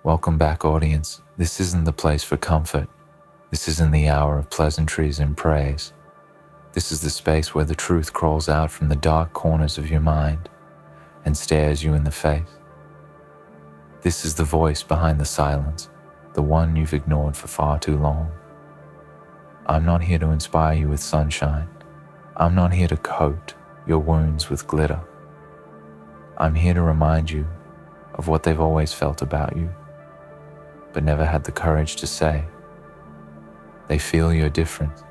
Welcome back, audience. This isn't the place for comfort. This isn't the hour of pleasantries and praise. This is the space where the truth crawls out from the dark corners of your mind and stares you in the face. This is the voice behind the silence, the one you've ignored for far too long. I'm not here to inspire you with sunshine. I'm not here to coat your wounds with glitter. I'm here to remind you of what they've always felt about you, but never had the courage to say. They feel you're different,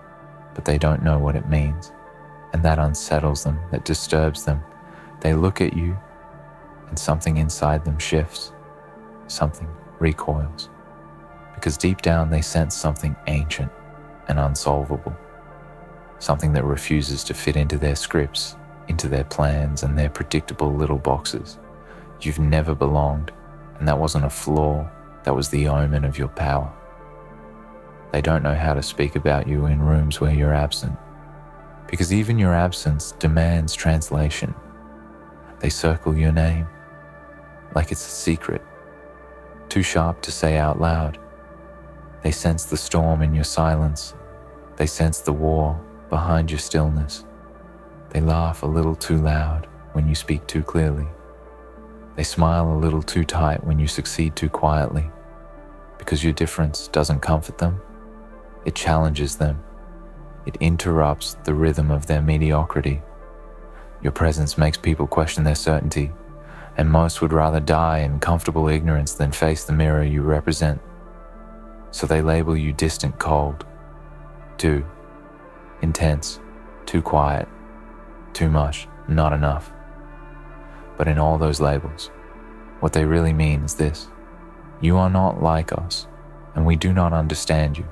but they don't know what it means, and that unsettles them, that disturbs them. They look at you, and something inside them shifts, something recoils, because deep down they sense something ancient and unsolvable, something that refuses to fit into their scripts, into their plans and their predictable little boxes. You've never belonged, and that wasn't a flaw. That was the omen of your power. They don't know how to speak about you in rooms where you're absent, because even your absence demands translation. They circle your name like it's a secret, too sharp to say out loud. They sense the storm in your silence. They sense the war behind your stillness. They laugh a little too loud when you speak too clearly. They smile a little too tight when you succeed too quietly, because your difference doesn't comfort them. It challenges them. It interrupts the rhythm of their mediocrity. Your presence makes people question their certainty, and most would rather die in comfortable ignorance than face the mirror you represent. So they label you distant, cold, too intense, too quiet, too much, not enough. But in all those labels, what they really mean is this: you are not like us, and we do not understand you,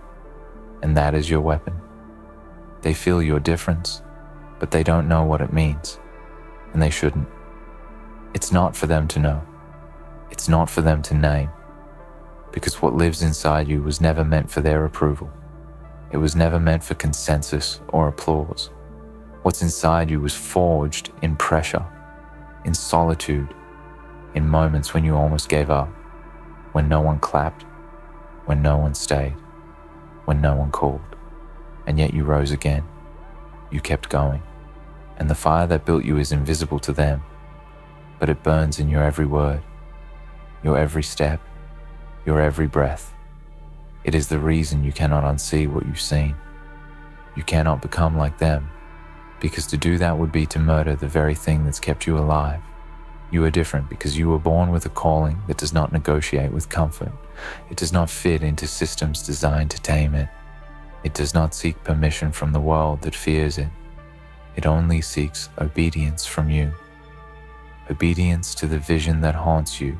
and that is your weapon. They feel your difference, but they don't know what it means, and they shouldn't. It's not for them to know. It's not for them to name, because what lives inside you was never meant for their approval. It was never meant for consensus or applause. What's inside you was forged in pressure, in solitude, in moments when you almost gave up, when no one clapped, when no one stayed, when no one called, and yet you rose again. You kept going, and the fire that built you is invisible to them, but it burns in your every word, your every step, your every breath. It is the reason you cannot unsee what you've seen. You cannot become like them, because to do that would be to murder the very thing that's kept you alive. You are different because you were born with a calling that does not negotiate with comfort. It does not fit into systems designed to tame it. It does not seek permission from the world that fears it. It only seeks obedience from you. Obedience to the vision that haunts you,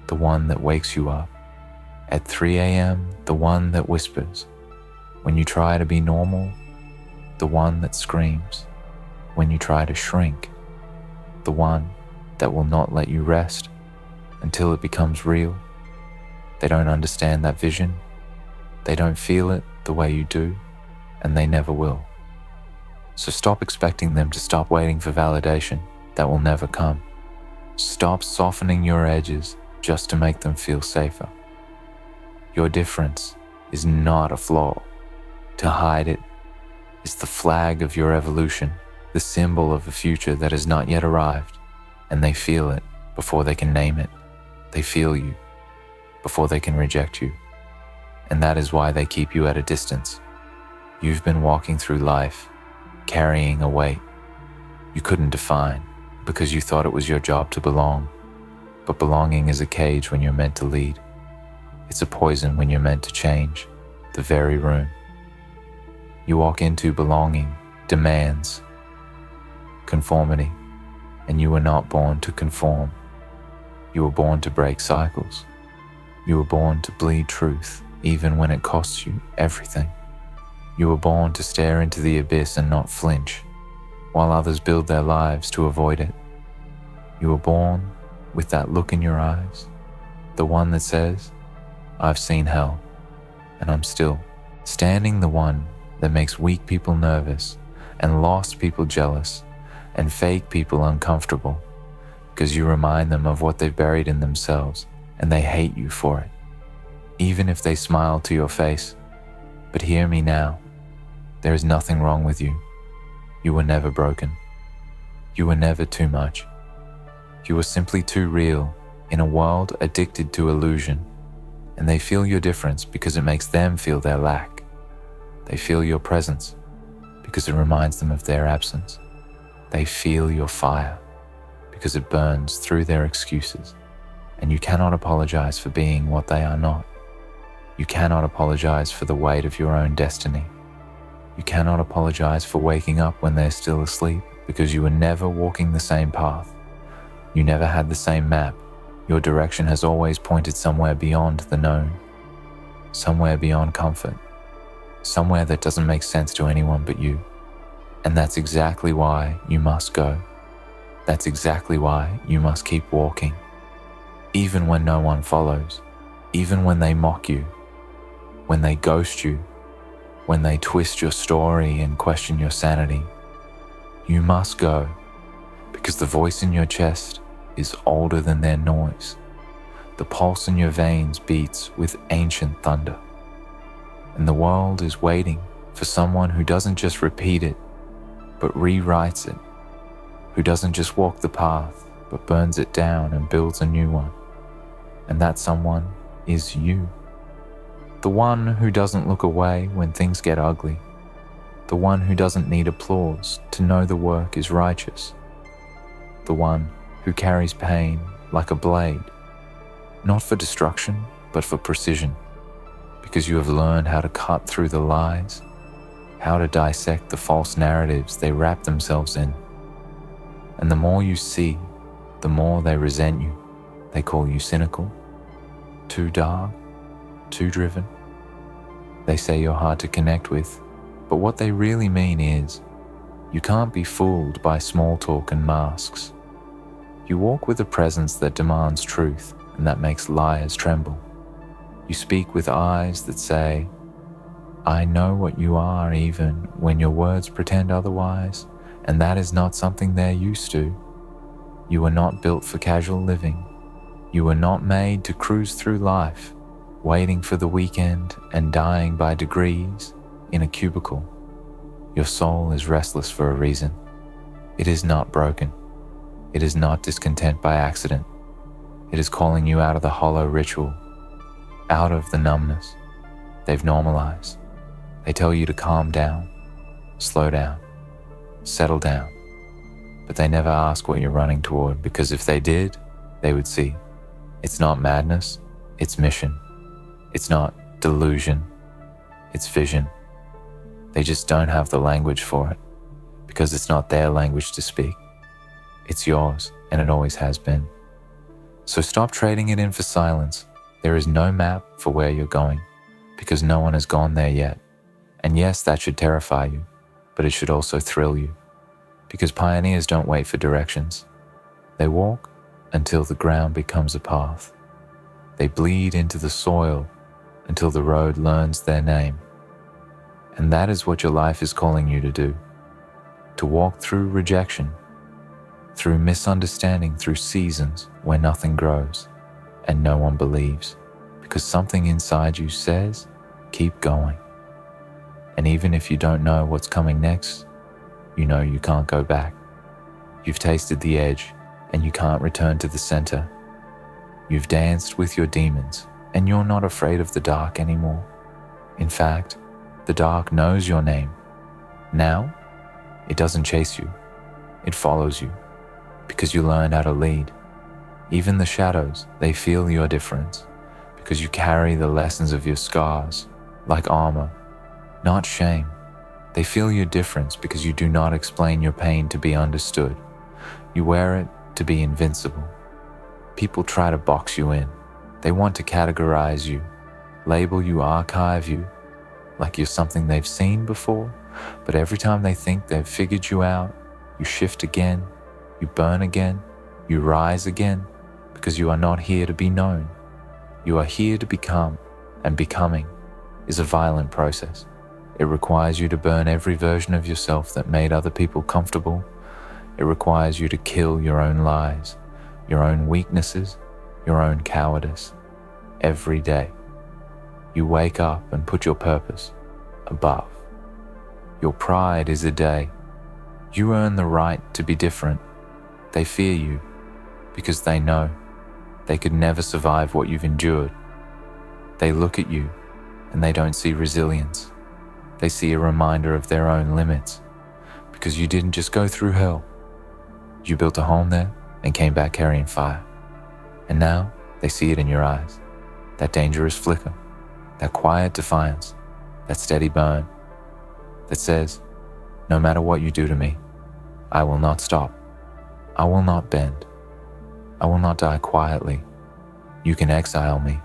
the one that wakes you up. At 3 a.m., the one that whispers. When you try to be normal, the one that screams. When you try to shrink, the one that will not let you rest until it becomes real. They don't understand that vision. They don't feel it the way you do, and they never will. So stop expecting them to stop waiting for validation that will never come. Stop softening your edges just to make them feel safer. Your difference is not a flaw. To hide it is the flag of your evolution, the symbol of a future that has not yet arrived, and they feel it before they can name it. They feel you before they can reject you, and that is why they keep you at a distance. You've been walking through life, carrying a weight you couldn't define because you thought it was your job to belong, but belonging is a cage when you're meant to lead. It's a poison when you're meant to change the very room. You walk into belonging demands conformity, and you were not born to conform. You were born to break cycles. You were born to bleed truth, even when it costs you everything. You were born to stare into the abyss and not flinch, while others build their lives to avoid it. You were born with that look in your eyes, the one that says, I've seen hell, and I'm still standing, the one that makes weak people nervous and lost people jealous and fake people uncomfortable, because you remind them of what they've buried in themselves and they hate you for it, even if they smile to your face. But hear me now. There is nothing wrong with you. You were never broken. You were never too much. You were simply too real in a world addicted to illusion, and they feel your difference because it makes them feel their lack. They feel your presence because it reminds them of their absence. They feel your fire because it burns through their excuses, and you cannot apologize for being what they are not. You cannot apologize for the weight of your own destiny. You cannot apologize for waking up when they're still asleep, because you were never walking the same path. You never had the same map. Your direction has always pointed somewhere beyond the known, somewhere beyond comfort, somewhere that doesn't make sense to anyone but you. And that's exactly why you must go. That's exactly why you must keep walking, even when no one follows, even when they mock you, when they ghost you, when they twist your story and question your sanity. You must go, because the voice in your chest is older than their noise. The pulse in your veins beats with ancient thunder. And the world is waiting for someone who doesn't just repeat it, but rewrites it, who doesn't just walk the path, but burns it down and builds a new one. And that someone is you. The one who doesn't look away when things get ugly. The one who doesn't need applause to know the work is righteous. The one who carries pain like a blade, not for destruction, but for precision, because you have learned how to cut through the lies, how to dissect the false narratives they wrap themselves in. And the more you see, the more they resent you. They call you cynical, too dark, too driven. They say you're hard to connect with, but what they really mean is, you can't be fooled by small talk and masks. You walk with a presence that demands truth and that makes liars tremble. You speak with eyes that say, I know what you are, even when your words pretend otherwise, and that is not something they're used to. You are not built for casual living. You were not made to cruise through life, waiting for the weekend and dying by degrees in a cubicle. Your soul is restless for a reason. It is not broken. It is not discontent by accident. It is calling you out of the hollow ritual, out of the numbness they've normalized. They tell you to calm down, slow down, settle down. But they never ask what you're running toward, because if they did, they would see. It's not madness, it's mission. It's not delusion, it's vision. They just don't have the language for it, because it's not their language to speak. It's yours, and it always has been. So stop trading it in for silence. There is no map for where you're going, because no one has gone there yet. And yes, that should terrify you, but it should also thrill you, because pioneers don't wait for directions. They walk until the ground becomes a path. They bleed into the soil until the road learns their name. And that is what your life is calling you to do. To walk through rejection, through misunderstanding, through seasons where nothing grows and no one believes, because something inside you says, keep going. And even if you don't know what's coming next, you know you can't go back. You've tasted the edge and you can't return to the center. You've danced with your demons and you're not afraid of the dark anymore. In fact, the dark knows your name. Now, it doesn't chase you. It follows you, because you learned how to lead. Even the shadows, they feel your difference, because you carry the lessons of your scars, like armor, not shame. They feel your difference because you do not explain your pain to be understood. You wear it to be invincible. People try to box you in. They want to categorize you, label you, archive you, like you're something they've seen before, but every time they think they've figured you out, you shift again, you burn again, you rise again, because you are not here to be known. You are here to become, and becoming is a violent process. It requires you to burn every version of yourself that made other people comfortable. It requires you to kill your own lies, your own weaknesses, your own cowardice, every day. You wake up and put your purpose above. Your pride is a day. You earn the right to be different. They fear you because they know they could never survive what you've endured. They look at you and they don't see resilience. They see a reminder of their own limits because you didn't just go through hell. You built a home there and came back carrying fire. And now they see it in your eyes, that dangerous flicker, that quiet defiance, that steady burn that says, no matter what you do to me, I will not stop. I will not bend. I will not die quietly. You can exile me,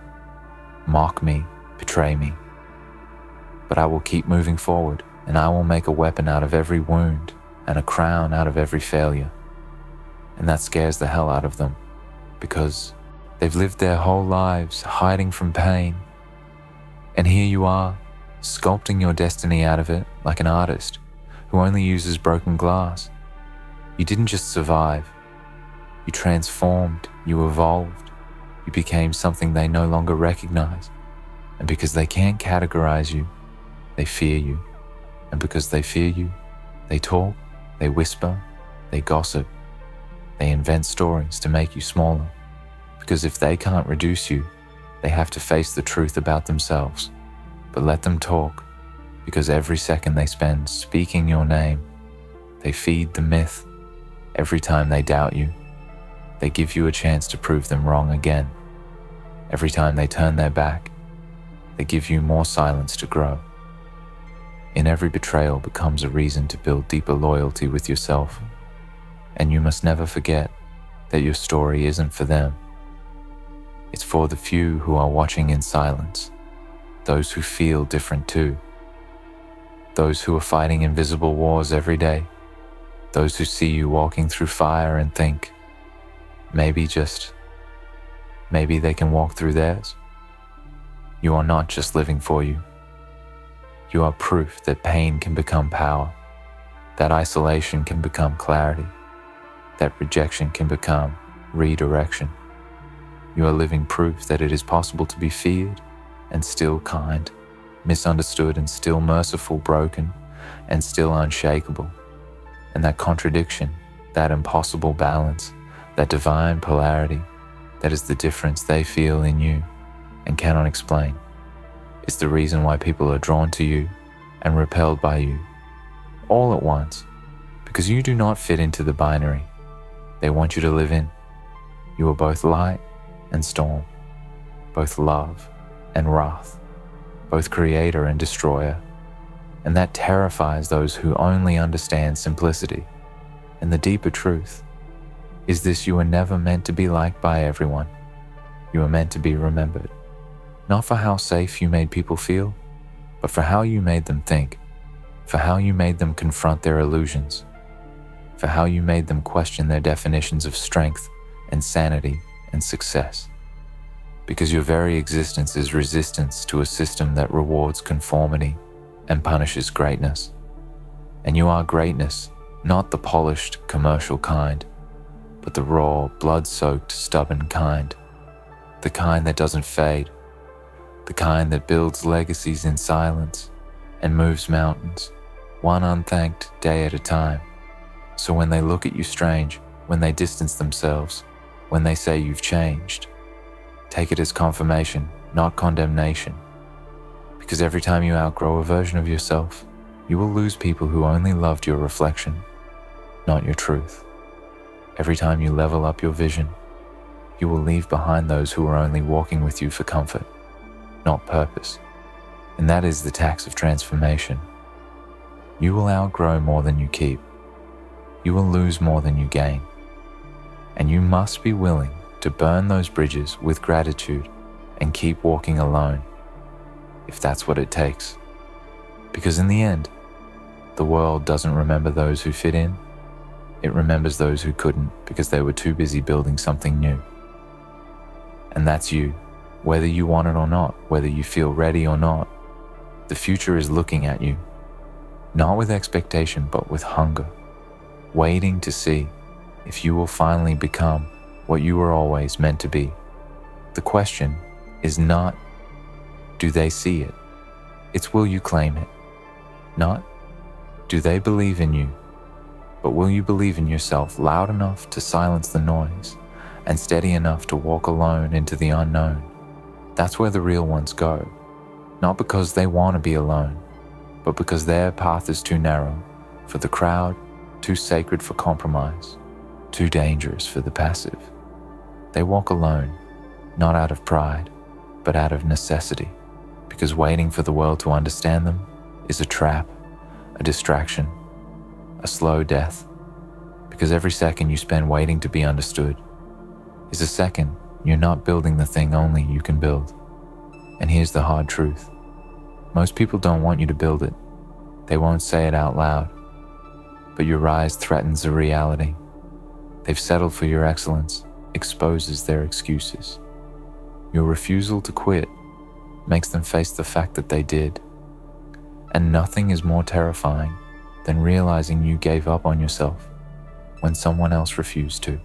mock me, betray me. But I will keep moving forward, and I will make a weapon out of every wound and a crown out of every failure. And that scares the hell out of them, because they've lived their whole lives hiding from pain. And here you are, sculpting your destiny out of it like an artist who only uses broken glass. You didn't just survive. You transformed, you evolved, you became something they no longer recognize. And because they can't categorize you, they fear you. And because they fear you, they talk, they whisper, they gossip, they invent stories to make you smaller. Because if they can't reduce you, they have to face the truth about themselves. But let them talk, because every second they spend speaking your name, they feed the myth. Every time they doubt you, they give you a chance to prove them wrong again. Every time they turn their back, they give you more silence to grow. In every betrayal becomes a reason to build deeper loyalty with yourself. And you must never forget that your story isn't for them. It's for the few who are watching in silence, those who feel different too, those who are fighting invisible wars every day, those who see you walking through fire and think, maybe they can walk through theirs. You are not just living for you. You are proof that pain can become power, that isolation can become clarity, that rejection can become redirection. You are living proof that it is possible to be feared and still kind, misunderstood and still merciful, broken and still unshakable. And that contradiction, that impossible balance, that divine polarity, that is the difference they feel in you and cannot explain. It's the reason why people are drawn to you and repelled by you, all at once, because you do not fit into the binary they want you to live in. You are both light and storm, both love and wrath, both creator and destroyer, and that terrifies those who only understand simplicity. And the deeper truth is this: you are never meant to be liked by everyone. You are meant to be remembered, not for how safe you made people feel, but for how you made them think, for how you made them confront their illusions, for how you made them question their definitions of strength and sanity and success. Because your very existence is resistance to a system that rewards conformity and punishes greatness. And you are greatness, not the polished commercial kind, but the raw, blood-soaked, stubborn kind, the kind that doesn't fade, the kind that builds legacies in silence and moves mountains, one unthanked day at a time. So when they look at you strange, when they distance themselves, when they say you've changed, take it as confirmation, not condemnation. Because every time you outgrow a version of yourself, you will lose people who only loved your reflection, not your truth. Every time you level up your vision, you will leave behind those who are only walking with you for comfort, not purpose. And that is the tax of transformation. You will outgrow more than you keep. You will lose more than you gain. And you must be willing to burn those bridges with gratitude and keep walking alone, if that's what it takes. Because in the end, the world doesn't remember those who fit in. It remembers those who couldn't because they were too busy building something new. And that's you, whether you want it or not, whether you feel ready or not. The future is looking at you, not with expectation, but with hunger, waiting to see if you will finally become what you were always meant to be. The question is not, do they see it? It's, will you claim it? Not, do they believe in you? But will you believe in yourself loud enough to silence the noise and steady enough to walk alone into the unknown? That's where the real ones go, not because they want to be alone, but because their path is too narrow for the crowd, too sacred for compromise, too dangerous for the passive. They walk alone, not out of pride, but out of necessity, because waiting for the world to understand them is a trap, a distraction, a slow death, because every second you spend waiting to be understood is a second you're not building the thing only you can build. And here's the hard truth. Most people don't want you to build it. They won't say it out loud, but your rise threatens a reality. They've settled for your excellence, exposes their excuses. Your refusal to quit makes them face the fact that they did. And nothing is more terrifying than realizing you gave up on yourself when someone else refused to.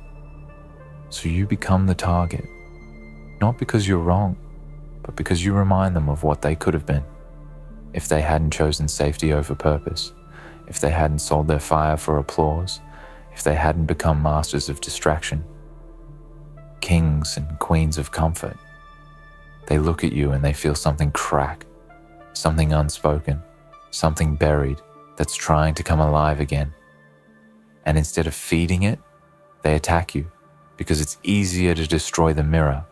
So you become the target, not because you're wrong, but because you remind them of what they could have been if they hadn't chosen safety over purpose, if they hadn't sold their fire for applause, if they hadn't become masters of distraction, kings and queens of comfort. They look at you and they feel something crack, something unspoken, something buried that's trying to come alive again. And instead of feeding it, they attack you because it's easier to destroy the mirror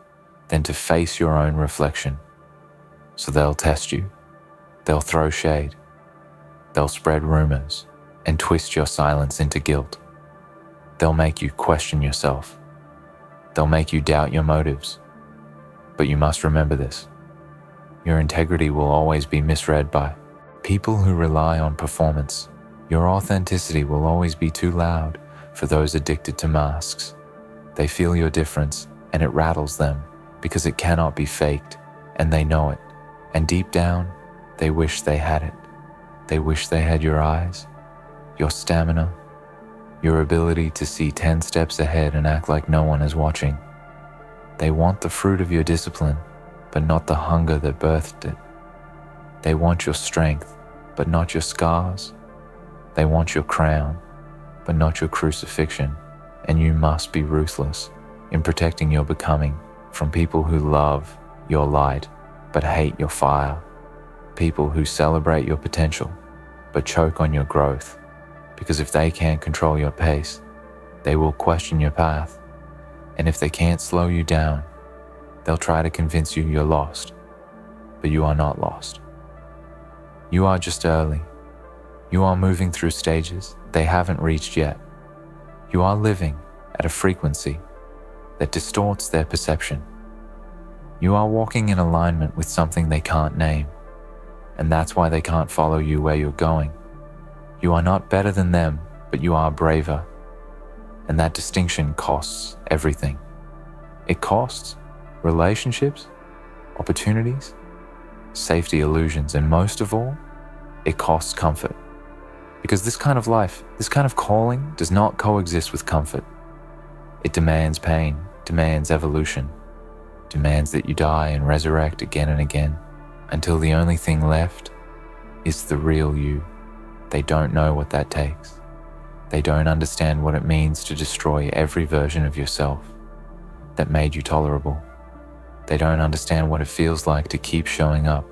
than to face your own reflection. So they'll test you, they'll throw shade, they'll spread rumors and twist your silence into guilt. They'll make you question yourself. They'll make you doubt your motives. But you must remember this. Your integrity will always be misread by people who rely on performance. Your authenticity will always be too loud for those addicted to masks. They feel your difference and it rattles them because it cannot be faked, and they know it. And deep down, they wish they had it. They wish they had your eyes, your stamina, your ability to see 10 steps ahead and act like no one is watching. They want the fruit of your discipline, but not the hunger that birthed it. They want your strength, but not your scars. They want your crown, but not your crucifixion. And you must be ruthless in protecting your becoming from people who love your light, but hate your fire. People who celebrate your potential, but choke on your growth. Because if they can't control your pace, they will question your path. And if they can't slow you down, they'll try to convince you you're lost. But you are not lost. You are just early. You are moving through stages they haven't reached yet. You are living at a frequency that distorts their perception. You are walking in alignment with something they can't name, and that's why they can't follow you where you're going. You are not better than them, but you are braver. And that distinction costs everything. It costs relationships, opportunities, safety illusions, and most of all, it costs comfort. Because this kind of life, this kind of calling does not coexist with comfort. It demands pain, demands evolution, demands that you die and resurrect again and again until the only thing left is the real you. They don't know what that takes. They don't understand what it means to destroy every version of yourself that made you tolerable. They don't understand what it feels like to keep showing up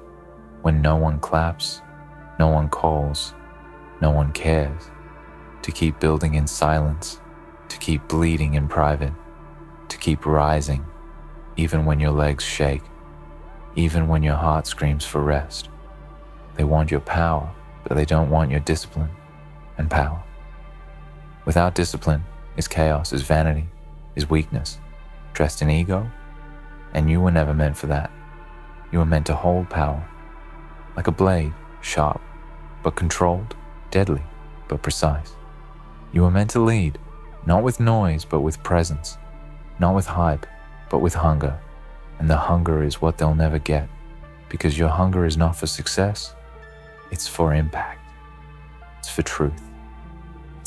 when no one claps, no one calls, no one cares, to keep building in silence, to keep bleeding in private, to keep rising, even when your legs shake, even when your heart screams for rest. They want your power, but they don't want your discipline and power. Without discipline is chaos, is vanity, is weakness, dressed in ego, and you were never meant for that. You were meant to hold power, like a blade, sharp, but controlled, deadly, but precise. You were meant to lead, not with noise, but with presence, not with hype, but with hunger. And the hunger is what they'll never get, because your hunger is not for success, it's for impact. It's for truth.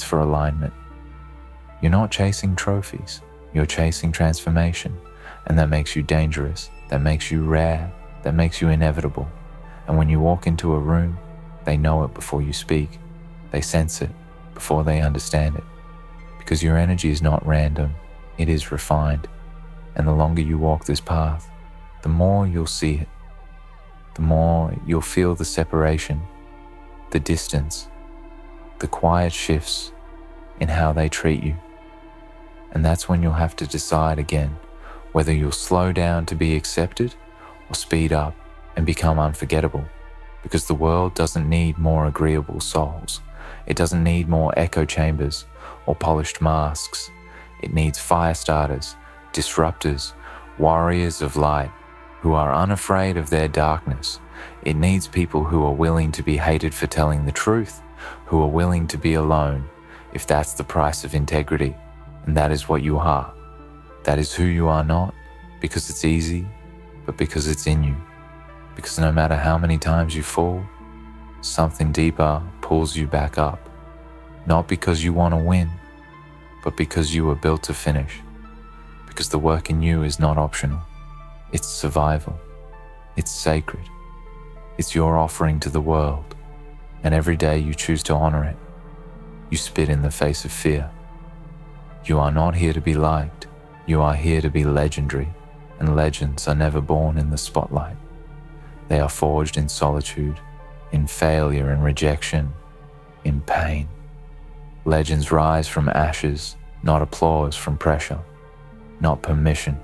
It's for alignment. You're not chasing trophies, you're chasing transformation. And that makes you dangerous, that makes you rare, that makes you inevitable. And when you walk into a room, they know it before you speak. They sense it before they understand it. Because your energy is not random, it is refined. And the longer you walk this path, the more you'll see it. The more you'll feel the separation, the distance, the quiet shifts in how they treat you. And that's when you'll have to decide again whether you'll slow down to be accepted or speed up and become unforgettable. Because the world doesn't need more agreeable souls. It doesn't need more echo chambers or polished masks. It needs fire starters, disruptors, warriors of light who are unafraid of their darkness. It needs people who are willing to be hated for telling the truth, who are willing to be alone if that's the price of integrity. And that is what you are. That is who you are, not because it's easy, but because it's in you. Because no matter how many times you fall, something deeper pulls you back up. Not because you want to win, but because you were built to finish. Because the work in you is not optional. It's survival. It's sacred. It's your offering to the world. And every day you choose to honor it. You spit in the face of fear. You are not here to be liked. You are here to be legendary. And legends are never born in the spotlight. They are forged in solitude, in failure and rejection, in pain. Legends rise from ashes, not applause from pressure, not permission.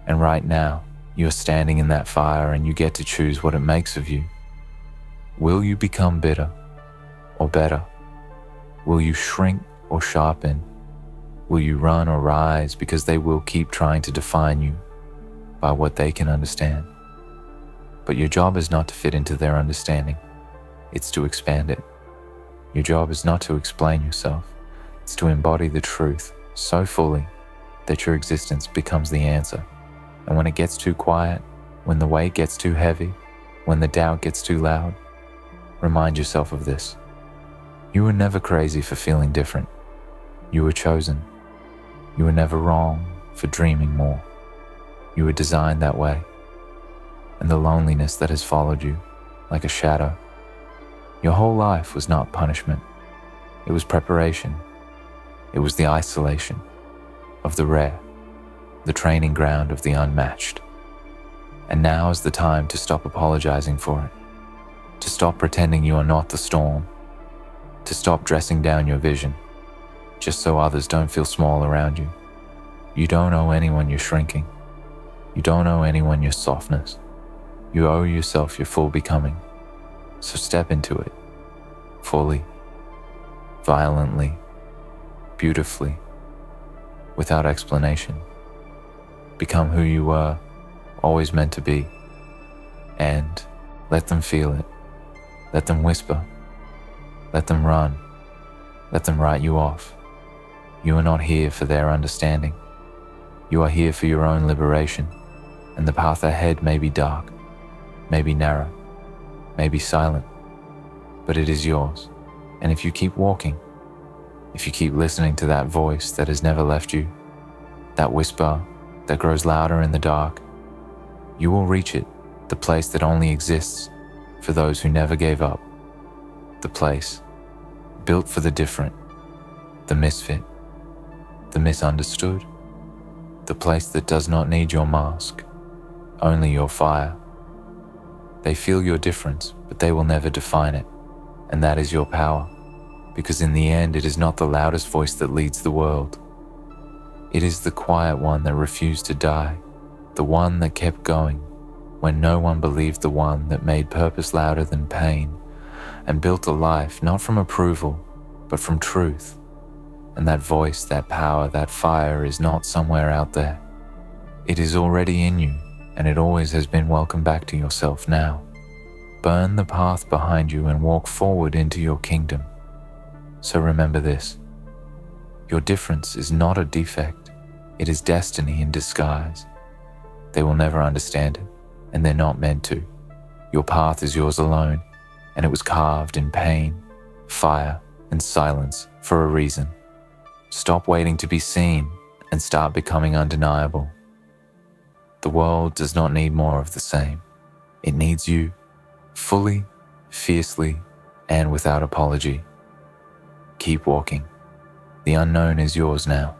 And right now, you're standing in that fire and you get to choose what it makes of you. Will you become bitter or better? Will you shrink or sharpen? Will you run or rise? Because they will keep trying to define you by what they can understand. But your job is not to fit into their understanding. It's to expand it. Your job is not to explain yourself. It's to embody the truth so fully that your existence becomes the answer. And when it gets too quiet, when the weight gets too heavy, when the doubt gets too loud, remind yourself of this. You were never crazy for feeling different. You were chosen. You were never wrong for dreaming more. You were designed that way. And the loneliness that has followed you like a shadow. Your whole life was not punishment. It was preparation. It was the isolation of the rare, the training ground of the unmatched. And now is the time to stop apologizing for it, to stop pretending you are not the storm, to stop dressing down your vision, just so others don't feel small around you. You don't owe anyone your shrinking. You don't owe anyone your softness. You owe yourself your full becoming. So step into it, fully, violently, beautifully, without explanation. Become who you were, always meant to be, and let them feel it. Let them whisper. Let them run. Let them write you off. You are not here for their understanding. You are here for your own liberation, and the path ahead may be dark, may be narrow, may be silent, but it is yours. And if you keep walking, if you keep listening to that voice that has never left you, that whisper that grows louder in the dark, you will reach it, the place that only exists for those who never gave up, the place built for the different, the misfit, the misunderstood, the place that does not need your mask, only your fire. They feel your difference, but they will never define it, and that is your power, because in the end it is not the loudest voice that leads the world. It is the quiet one that refused to die, the one that kept going when no one believed, the one that made purpose louder than pain and built a life not from approval, but from truth. And that voice, that power, that fire is not somewhere out there. It is already in you, and it always has been. Welcome back to yourself now. Burn the path behind you and walk forward into your kingdom. So remember this. Your difference is not a defect. It is destiny in disguise. They will never understand it, and they're not meant to. Your path is yours alone, and it was carved in pain, fire, and silence for a reason. Stop waiting to be seen and start becoming undeniable. The world does not need more of the same. It needs you, fully, fiercely, and without apology. Keep walking. The unknown is yours now.